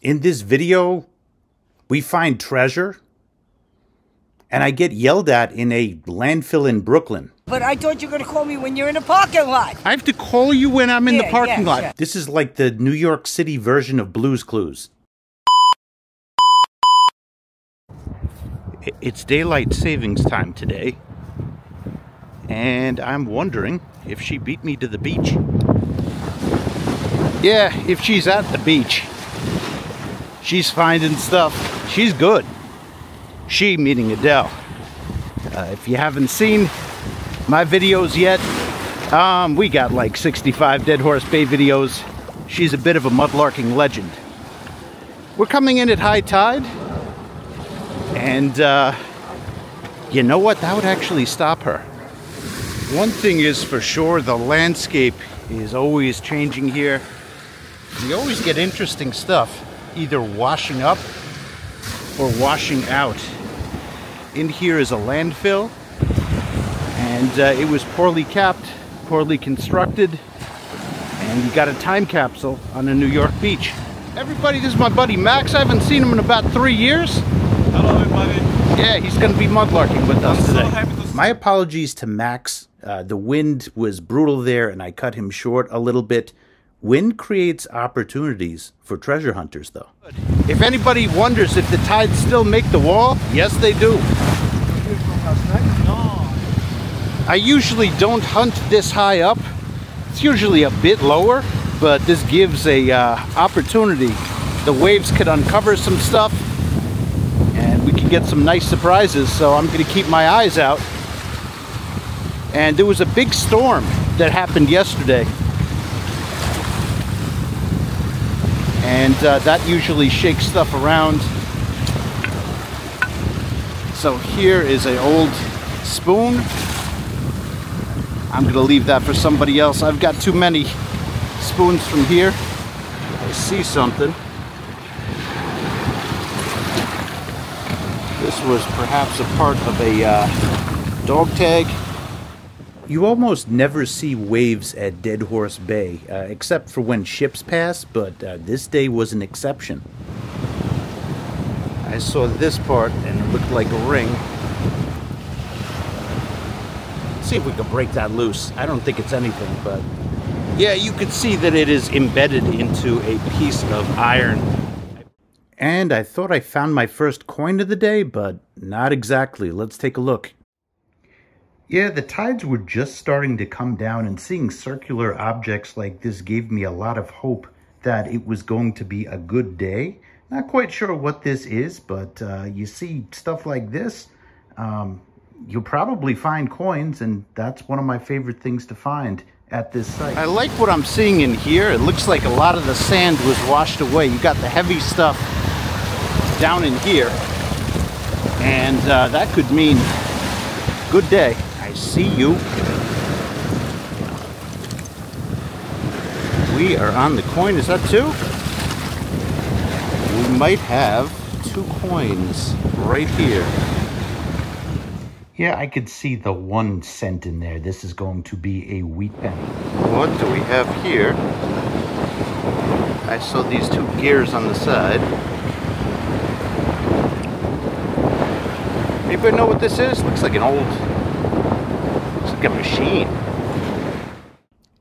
In this video, we find treasure, and I get yelled at in a landfill in Brooklyn. But I thought you were going to call me when you're in the parking lot. I have to call you when I'm in the parking lot. Yeah. This is like the New York City version of Blue's Clues. It's daylight savings time today, and I'm wondering if she beat me to the beach. Yeah, if she's at the beach. She's finding stuff. She's good. She, meaning Adele. If you haven't seen my videos yet, we got like 65 Dead Horse Bay videos. She's a bit of a mudlarking legend. We're coming in at high tide, and you know what? That would actually stop her. One thing is for sure, the landscape is always changing here. We always get interesting stuff, either washing up or washing out. In here is a landfill, and it was poorly capped, poorly constructed, and you got a time capsule on a New York beach. Everybody, this is my buddy Max. I haven't seen him in about 3 years. Hello everybody. Yeah, he's going to be mudlarking with us today. So happy to see My apologies to Max. The wind was brutal there, and I cut him short a little bit. Wind creates opportunities for treasure hunters, though. If anybody wonders if the tides still make the wall, yes, they do. I usually don't hunt this high up. It's usually a bit lower, but this gives a opportunity. The waves could uncover some stuff, and we can get some nice surprises, so I'm going to keep my eyes out. And there was a big storm that happened yesterday. And that usually shakes stuff around. So here is an old spoon. I'm gonna leave that for somebody else. I've got too many spoons from here. I see something. This was perhaps a part of a dog tag. You almost never see waves at Dead Horse Bay, except for when ships pass, but this day was an exception. I saw this part, and it looked like a ring. Let's see if we can break that loose. I don't think it's anything, but yeah, you could see that it is embedded into a piece of iron. And I thought I found my first coin of the day, but not exactly. Let's take a look. Yeah, the tides were just starting to come down, and seeing circular objects like this gave me a lot of hope that it was going to be a good day. Not quite sure what this is, but you see stuff like this, you'll probably find coins, and that's one of my favorite things to find at this site. I like what I'm seeing in here. It looks like a lot of the sand was washed away. You got the heavy stuff down in here, and that could mean good day. I see you. We are on the coin. Is that 2? We might have 2 coins right here. Yeah, I could see the 1 cent in there. This is going to be a wheat penny. What do we have here? I saw these 2 gears on the side. Anybody know what this is? Looks like an old... a machine.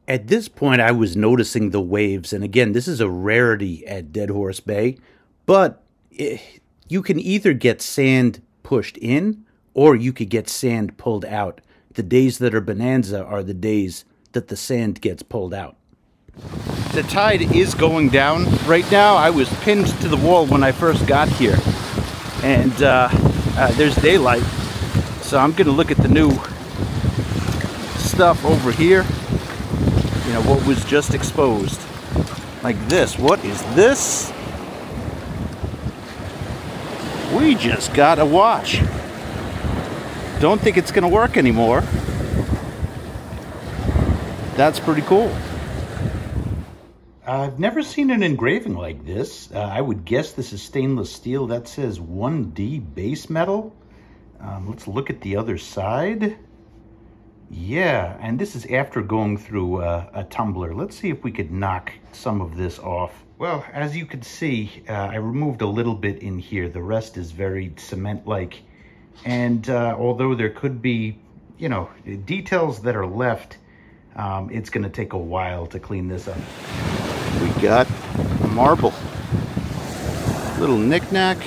At this point, I was noticing the waves, and again, this is a rarity at Dead Horse Bay, but you can either get sand pushed in, or you could get sand pulled out. The days that are bonanza are the days that the sand gets pulled out. The tide is going down right now. I was pinned to the wall when I first got here, and there's daylight, so I'm going to look at the new stuff over here, you know, what was just exposed, like this. What is this? We just got a watch. Don't think it's gonna work anymore. That's pretty cool. I've never seen an engraving like this. I would guess this is stainless steel. That says 1D base metal. Let's look at the other side. Yeah, and this is after going through a tumbler. Let's see if we could knock some of this off. Well, as you can see, I removed a little bit in here. The rest is very cement-like. And although there could be, you know, details that are left, it's going to take a while to clean this up. We got a marble. Little knick-knack.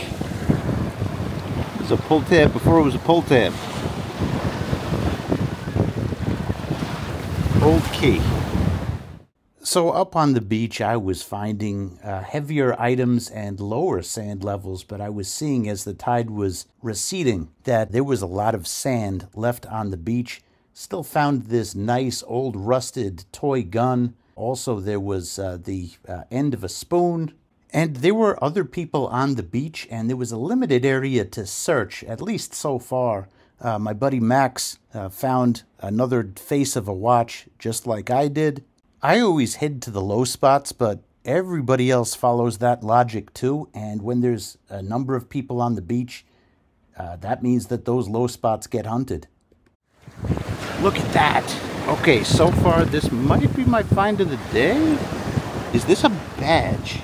It was a pull tab before it was a pull tab. Old key. So up on the beach, I was finding heavier items and lower sand levels, but I was seeing as the tide was receding that there was a lot of sand left on the beach. Still found this nice old rusted toy gun. Also, there was the end of a spoon. And there were other people on the beach, and there was a limited area to search, at least so far. My buddy Max found another face of a watch, just like I did. I always head to the low spots, but everybody else follows that logic too. And when there's a number of people on the beach, that means that those low spots get hunted. Look at that. Okay, so far this might be my find of the day. Is this a badge?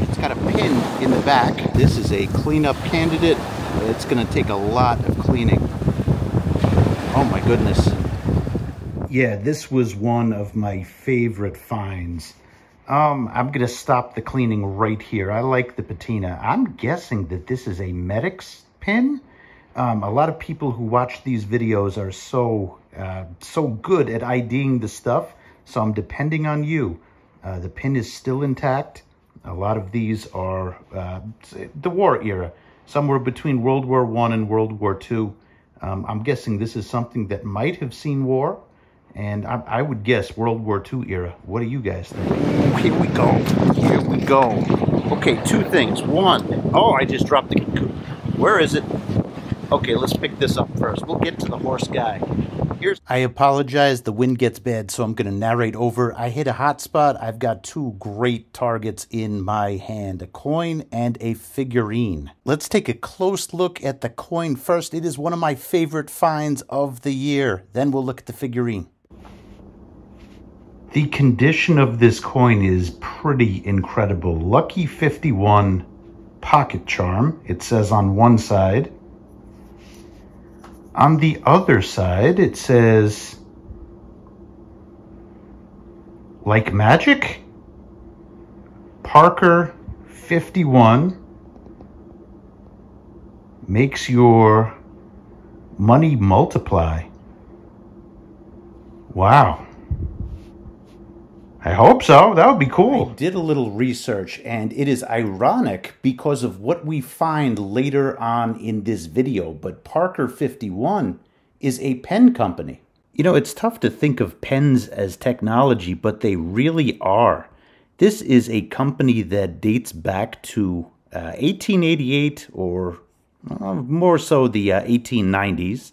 It's got a pin in the back. This is a cleanup candidate. It's going to take a lot of cleaning. Oh my goodness. Yeah, this was one of my favorite finds. I'm going to stop the cleaning right here. I like the patina. I'm guessing that this is a medic's pin. A lot of people who watch these videos are so good at IDing the stuff, so I'm depending on you. The pin is still intact. A lot of these are the war era, somewhere between World War I and World War II. I'm guessing this is something that might have seen war. And I would guess World War II era. What do you guys think? Here we go. Here we go. Okay, two things. One, oh, I just dropped the... Where is it? Okay, let's pick this up first. We'll get to the horse guy. I apologize. The wind gets bad, so I'm going to narrate over. I hit a hot spot. I've got two great targets in my hand, a coin and a figurine. Let's take a close look at the coin first. It is one of my favorite finds of the year. Then we'll look at the figurine. The condition of this coin is pretty incredible. Lucky 51 pocket charm, it says on one side. On the other side, it says, like magic, Parker 51 makes your money multiply. Wow. I hope so. That would be cool. I did a little research, and it is ironic because of what we find later on in this video, but Parker 51 is a pen company. You know, it's tough to think of pens as technology, but they really are. This is a company that dates back to 1888 or more so the 1890s.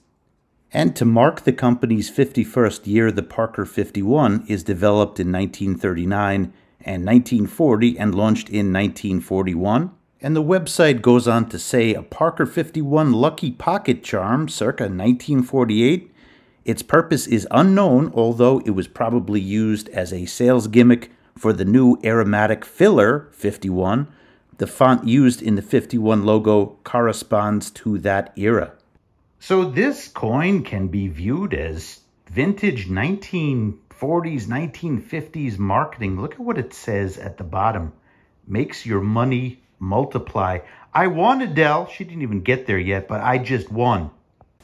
And to mark the company's 51st year, the Parker 51 is developed in 1939 and 1940 and launched in 1941. And the website goes on to say a Parker 51 lucky pocket charm circa 1948. Its purpose is unknown, although it was probably used as a sales gimmick for the new aromatic filler 51. The font used in the 51 logo corresponds to that era. So this coin can be viewed as vintage 1940s, 1950s marketing. Look at what it says at the bottom. Makes your money multiply. I won, Adele. She didn't even get there yet, but I just won.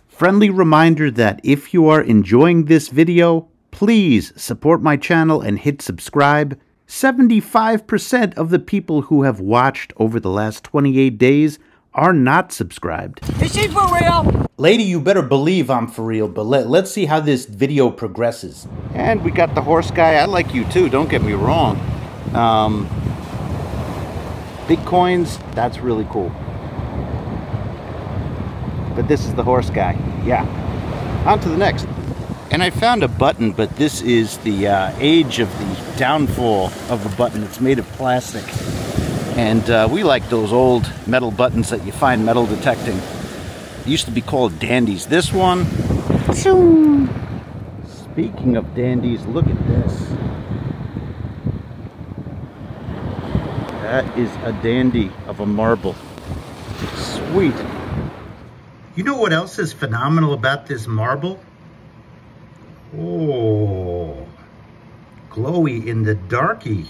Friendly reminder that if you are enjoying this video, please support my channel and hit subscribe. 75% of the people who have watched over the last 28 days are not subscribed. Is she for real? Lady, you better believe I'm for real, but let's see how this video progresses. And we got the horse guy. I like you too, don't get me wrong. Big coins, that's really cool. But this is the horse guy. Yeah. On to the next. And I found a button, but this is the age of the downfall of the button. It's made of plastic. And we like those old metal buttons that you find metal detecting. It used to be called dandies. This one, speaking of dandies, look at this. That is a dandy of a marble. Sweet. You know what else is phenomenal about this marble? Oh, glowy in the darky.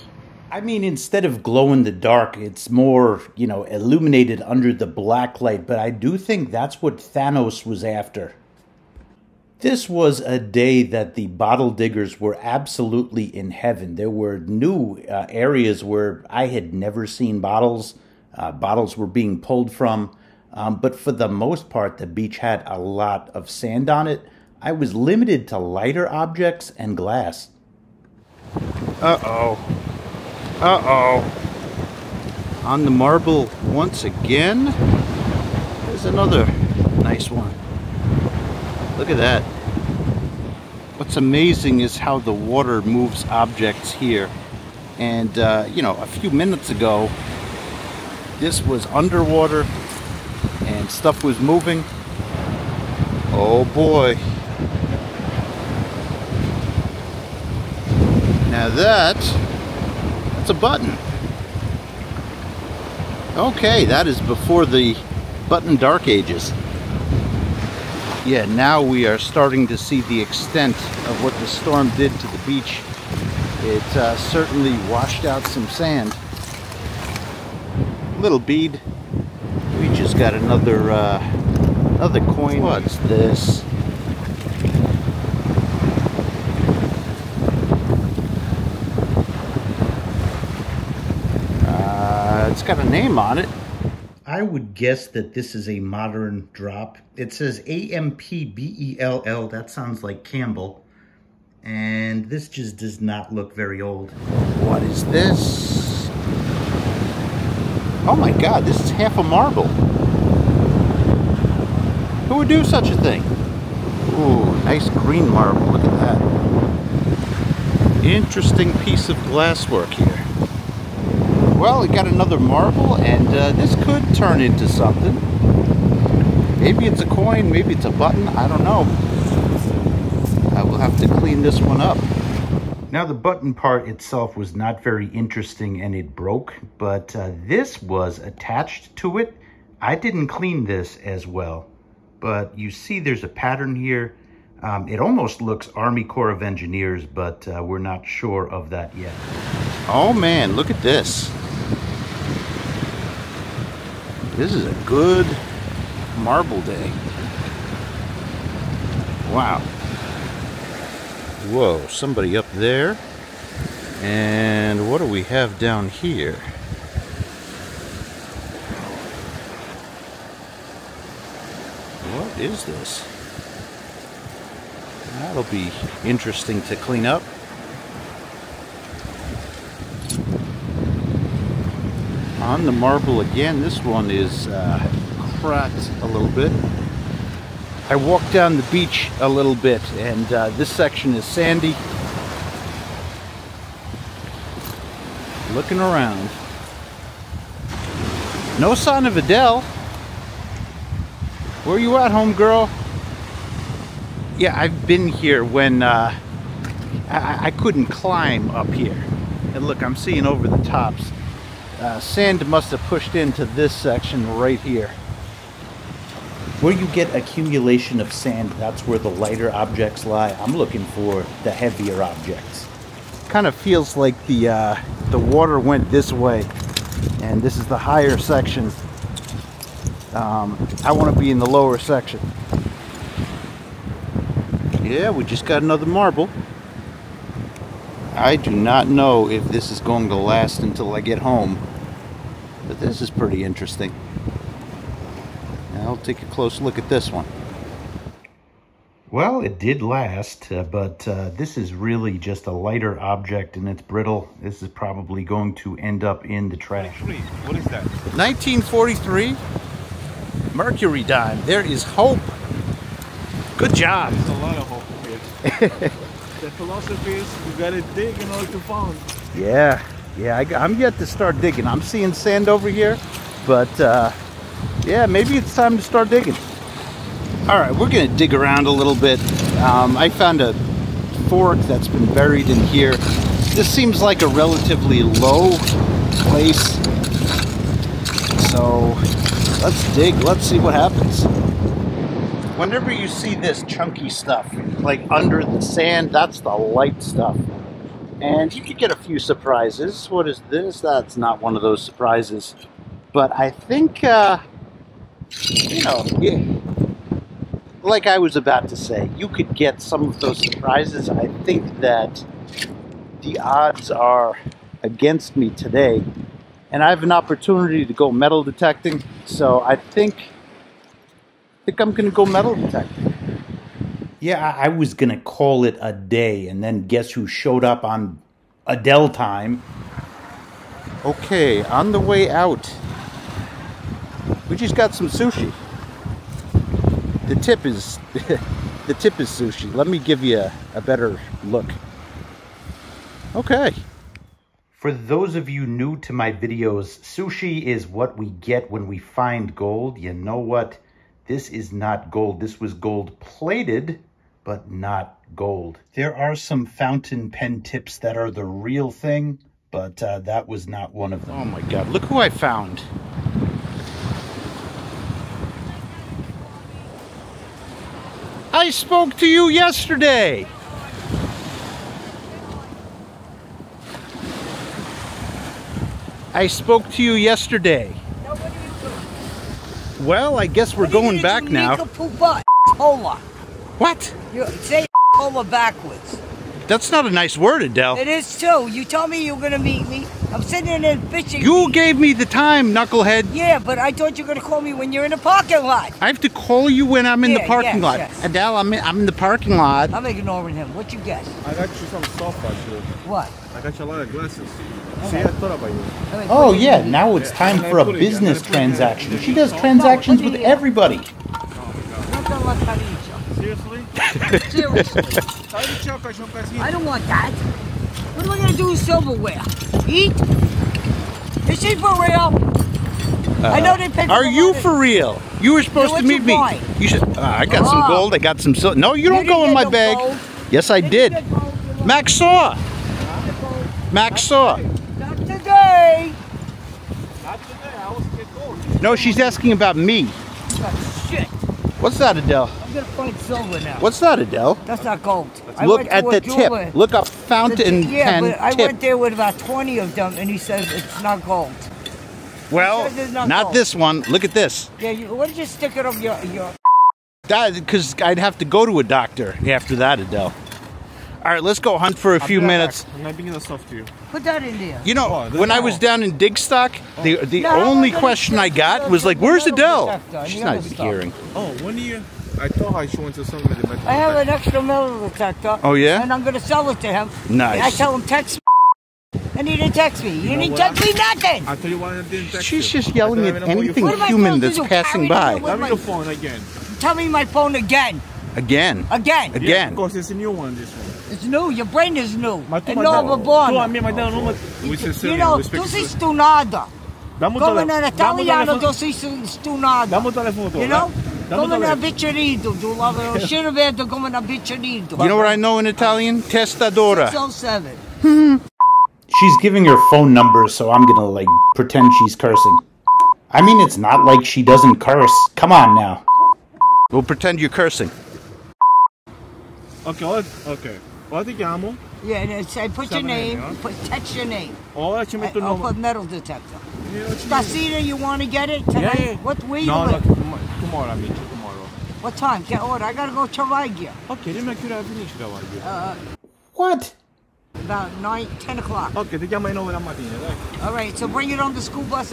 I mean, instead of glow in the dark, it's more, you know, illuminated under the black light, but I do think that's what Thanos was after. This was a day that the bottle diggers were absolutely in heaven. There were new areas where I had never seen bottles. Bottles were being pulled from. But for the most part, the beach had a lot of sand on it. I was limited to lighter objects and glass. Uh-oh. Uh-oh. On the marble once again. There's another nice one. Look at that. What's amazing is how the water moves objects here. And, you know, a few minutes ago, this was underwater and stuff was moving. Oh boy. Now that's a button. Okay, that is before the button dark ages. Yeah, now we are starting to see the extent of what the storm did to the beach. It certainly washed out some sand. Little bead. We just got another coin. What's this? It's got a name on it. I would guess that this is a modern drop. It says AMPBELL. That sounds like Campbell. And this just does not look very old. What is this? Oh my God, this is half a marble. Who would do such a thing? Ooh, nice green marble. Look at that. Interesting piece of glasswork here. Well, we got another marble, and this could turn into something. Maybe it's a coin, maybe it's a button, I don't know. I will have to clean this one up. Now, the button part itself was not very interesting and it broke, but this was attached to it. I didn't clean this as well, but you see there's a pattern here. It almost looks Army Corps of Engineers, but we're not sure of that yet. Oh man, look at this. This is a good marble day. Wow. Whoa, somebody up there. And what do we have down here? What is this? That'll be interesting to clean up. On the marble again, this one is cracked a little bit. I walked down the beach a little bit, and this section is sandy. Looking around. No sign of Adele. Where you at, homegirl? Yeah, I've been here when I couldn't climb up here. And look, I'm seeing over the tops. Sand must have pushed into this section right here. Where you get accumulation of sand, that's where the lighter objects lie. I'm looking for the heavier objects. Kind of feels like the water went this way, and this is the higher section. I want to be in the lower section. Yeah, we just got another marble. I do not know if this is going to last until I get home, but this is pretty interesting. I'll take a close look at this one. Well, it did last, but this is really just a lighter object and it's brittle. This is probably going to end up in the trash. What is that? 1943 Mercury dime. There is hope. Good job. There's a lot of hope here. The philosophy is you gotta dig in order to find. Yeah, I'm yet to start digging. I'm seeing sand over here, but yeah, maybe it's time to start digging. All right, we're gonna dig around a little bit. I found a fork that's been buried in here. This seems like a relatively low place. So let's dig. Let's see what happens. Whenever you see this chunky stuff, like under the sand, that's the light stuff. And you could get a few surprises. What is this? That's not one of those surprises. But I think, you know, like I was about to say, you could get some of those surprises. I think that the odds are against me today. And I have an opportunity to go metal detecting. So I think I'm going to go metal detecting. Yeah, I was going to call it a day, and then guess who showed up on Adele time? Okay, on the way out, we just got some sushi. The tip is sushi. Let me give you a better look. Okay. For those of you new to my videos, sushi is what we get when we find gold. You know what? This is not gold. This was gold plated, but not gold. There are some fountain pen tips that are the real thing, but that was not one of them. Oh my God, look who I found. I spoke to you yesterday. I spoke to you yesterday. Well, I guess we're going back now. What? You say over backwards. That's not a nice word, Adele. It is too. You told me you were gonna meet me. I'm sitting there fishing. You gave me the time, knucklehead. Yeah, but I thought you were gonna call me when you're in the parking lot. I have to call you when I'm in the parking lot. Yes. Adele, I'm in the parking lot. I'm ignoring him. What you guess? I got you some stuff, actually. What? I got you a lot of glasses. Okay. See, I thought about you. Oh yeah, now it's time for a business transaction. She does transactions with everybody. Seriously? Seriously. I don't want that. What am I gonna do with silverware? Eat? Is she for real? I know they pay for Are you for real? You were supposed to meet me. You should. I got some gold. I got some silver. No, you don't go in my bag. Gold. Yes, I did. Max saw. Max saw. Not today. Not today. I was get gold. No, she's asking about me. Oh, shit. What's that, Adele? I'm gonna find silver now. What's that, Adele? That's not gold. Look at the tip. Look up fountain pen but I tip. went there with about 20 of them, and he says it's not gold. Well, not this one. Look at this. Yeah, why did you stick it up your... That, because I'd have to go to a doctor after that, Adele. All right, let's go hunt for a few minutes. I'm not bringing the stuff to you. Put that in there. You know, when I was down in Digstock, the only question I got was like, "Where's Adele?" She's not hearing. Oh, when do you? I thought she went to some of the metal. I have an extra metal detector. Oh yeah? And I'm gonna sell it to him. Nice. And I tell him text me, and he didn't text me. He didn't text me nothing. I tell you why I didn't text She's you. just yelling at anything human that's passing by. Tell me your phone again. Tell me my phone again. Again. Again. Again. Yeah, of course, it's a new one. This one. It's new. Your brain is new. Tu know, tu sei stunada. Come nell'italiano tu sei stunada. Dammi il telefono tuo. You know? Come una biccerito. Tu lavori scena verde come una biccerito. You know what I know in Italian? Testadora. 607. She's giving her phone number, so I'm gonna like pretend she's cursing. I mean, it's not like she doesn't curse. Come on now. We'll pretend you're cursing. Okay. What ti chiamo? Yeah, and say put your name, text your name. Ora ci metto il I'll nome. put metal detector. Stasera, you want to get it tonight? Yeah. Where you No, live? tomorrow, amici, tomorrow. What time? Get order. I gotta go to Soveriegn. Ok, dimmi a che ora finisci da What? About 10 o'clock. Ok, ti chiamo alle 9 la mattina, dai. All right, so bring it on the school bus.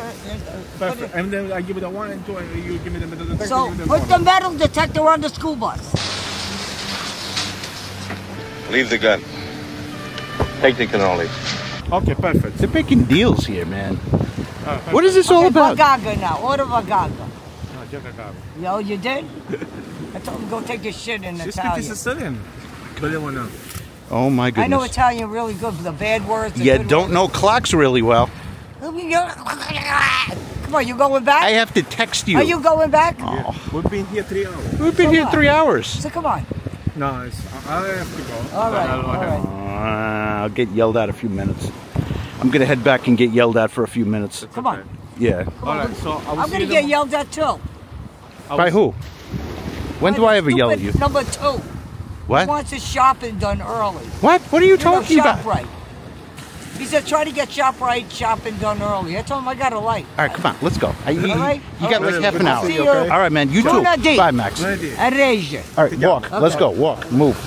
Perfect. And then I give it a 1 and 2 and you give me the metal detector. So put the metal detector on the school bus. Leave the gun. Take the cannoli. Okay, perfect. They're making deals here, man. What is this all about? Vagaga now. Order Vagaga. No, già cacavo. Yo, you did? I told him go take your shit in Italian. Oh my goodness. I know Italian really good for the bad words. You don't know clocks really well. Come on, you going back? I have to text you. Are you going back? Yeah. We've been here 3 hours. We've been here 3 hours. So come on. No, I have to go. All right. I'll get yelled at a few minutes. I'm gonna head back and get yelled at for a few minutes. Come on. Yeah. Alright, so I will I'm see gonna you get yelled at too. By who? When do I ever yell at you? Number 2. What? He wants his shopping done early. What? What are you talking about? ShopRite. He said try to get ShopRite shopping done early. I told him I got a light. All right, come on, let's go. All right? You got like half an hour. See you. All right, man. You too. Bye, Max. Arrange. All right, walk. Let's go. Walk. Move.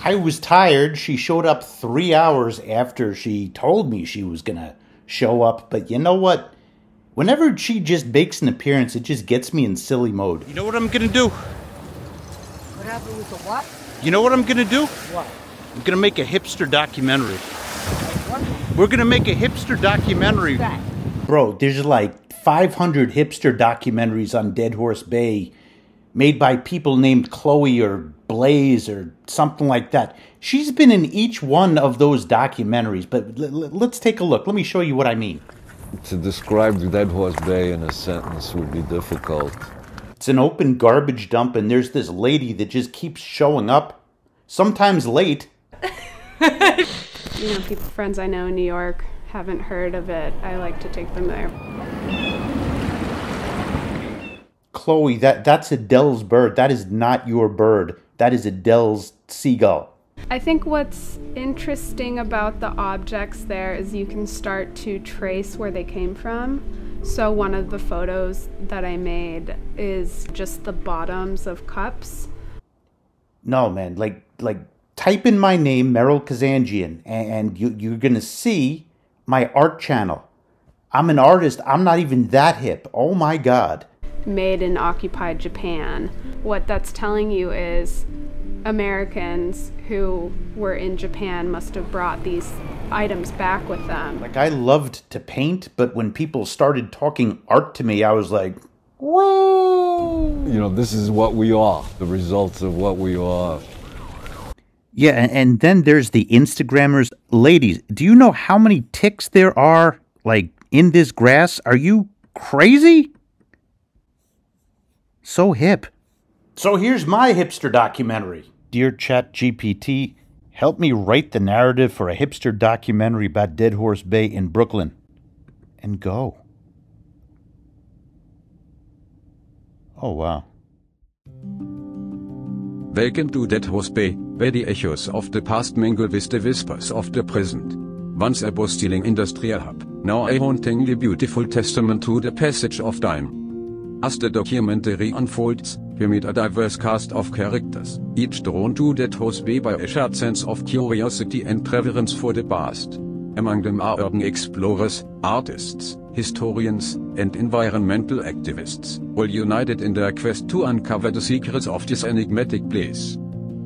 I was tired. She showed up 3 hours after she told me she was gonna show up. But you know what? Whenever she just makes an appearance, it just gets me in silly mode. You know what I'm gonna do? What happened with the what? You know what I'm gonna do? What? I'm gonna make a hipster documentary. What? We're gonna make a hipster documentary. Bro, there's like 500 hipster documentaries on Dead Horse Bay made by people named Chloe or Blaze or something like that. She's been in each one of those documentaries, but let's take a look. Let me show you what I mean. To describe Dead Horse Bay in a sentence would be difficult. It's an open garbage dump, and there's this lady that just keeps showing up, sometimes late. You know, friends I know in New York haven't heard of it. I like to take them there. Chloe, that's Adele's bird. That is not your bird. That is Adele's seagull. I think what's interesting about the objects there is you can start to trace where they came from. So one of the photos that I made is just the bottoms of cups. No, man, like type in my name, Meryl Kazanjian, and you're gonna see my art channel. I'm an artist. I'm not even that hip. Oh my God. Made in occupied Japan. What that's telling you is Americans who were in Japan must have brought these items back with them. Like, I loved to paint, but when people started talking art to me, I was like, whoa. You know, this is what we are, the results of what we are. Yeah, and then there's the Instagrammers. Ladies, do you know how many ticks there are, like, in this grass? Are you crazy? So hip. So here's my hipster documentary. Dear ChatGPT, help me write the narrative for a hipster documentary about Dead Horse Bay in Brooklyn. And go. Oh, wow. Welcome to Dead Horse Bay, where the echoes of the past mingle with the whispers of the present. Once a bustling industrial hub, now a hauntingly beautiful testament to the passage of time. As the documentary unfolds, we meet a diverse cast of characters, each drawn to Dead Horse Bay by a shared sense of curiosity and reverence for the past. Among them are urban explorers, artists, historians, and environmental activists, all united in their quest to uncover the secrets of this enigmatic place.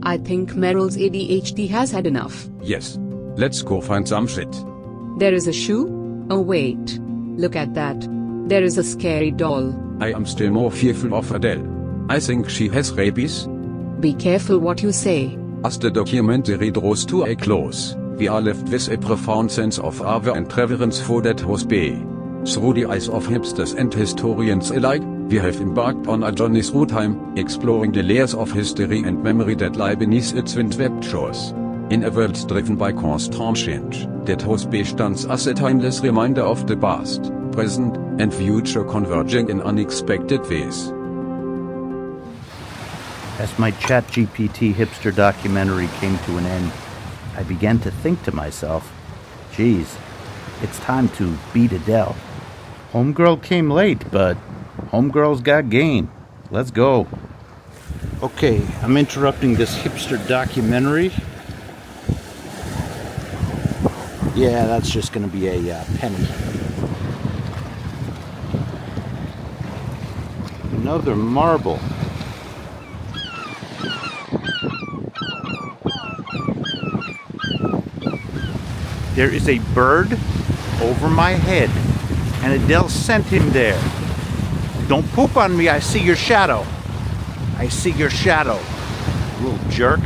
I think Meryl's ADHD has had enough. Yes. Let's go find some shit. There is a shoe? Oh wait. Look at that. There is a scary doll. I am still more fearful of Adele. I think she has rabies. Be careful what you say. As the documentary draws to a close, we are left with a profound sense of awe and reverence for Dead Horse Bay. Through the eyes of hipsters and historians alike, we have embarked on a journey through time, exploring the layers of history and memory that lie beneath its wind-swept shores. In a world driven by constant change, Dead Horse Bay stands as a timeless reminder of the past, present, and future converging in unexpected ways. As my ChatGPT hipster documentary came to an end, I began to think to myself, geez, it's time to beat Adele. Homegirl came late, but homegirl's got game. Let's go. Okay, I'm interrupting this hipster documentary. Yeah, that's just going to be a penny. Another marble. There is a bird over my head, and Adele sent him there. Don't poop on me, I see your shadow. I see your shadow, little jerk.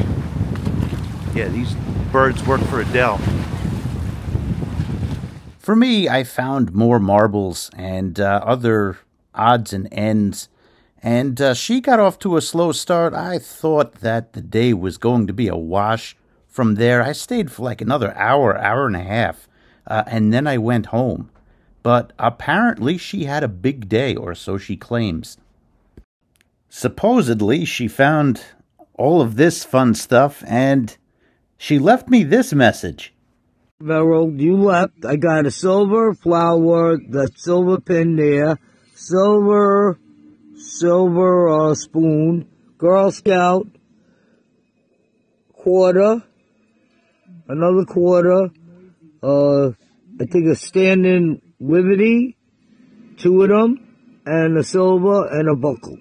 Yeah, these birds work for Adele. For me, I found more marbles and other odds and ends, and she got off to a slow start. I thought that the day was going to be a wash. From there, I stayed for like another hour, hour and a half. and then I went home. But apparently she had a big day, or so she claims. Supposedly she found all of this fun stuff, and she left me this message. Meryl, you left. I got a silver flower, the silver pin there, silver spoon, Girl Scout, quarter, another quarter, I think a standing Liberty, 2 of them, and a silver and a buckle.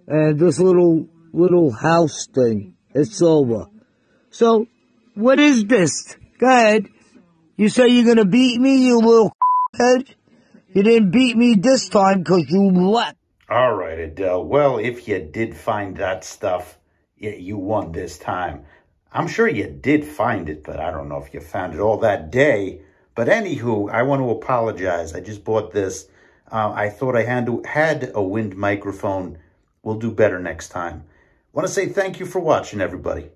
And this little house thing, it's silver. So, what is this? Go ahead. You say you're gonna beat me, you little head? You didn't beat me this time because you left. All right, Adele. Well, if you did find that stuff, you won this time. I'm sure you did find it, but I don't know if you found it all that day. But anywho, I want to apologize. I just bought this. I thought I had a wind microphone. We'll do better next time. I want to say thank you for watching, everybody.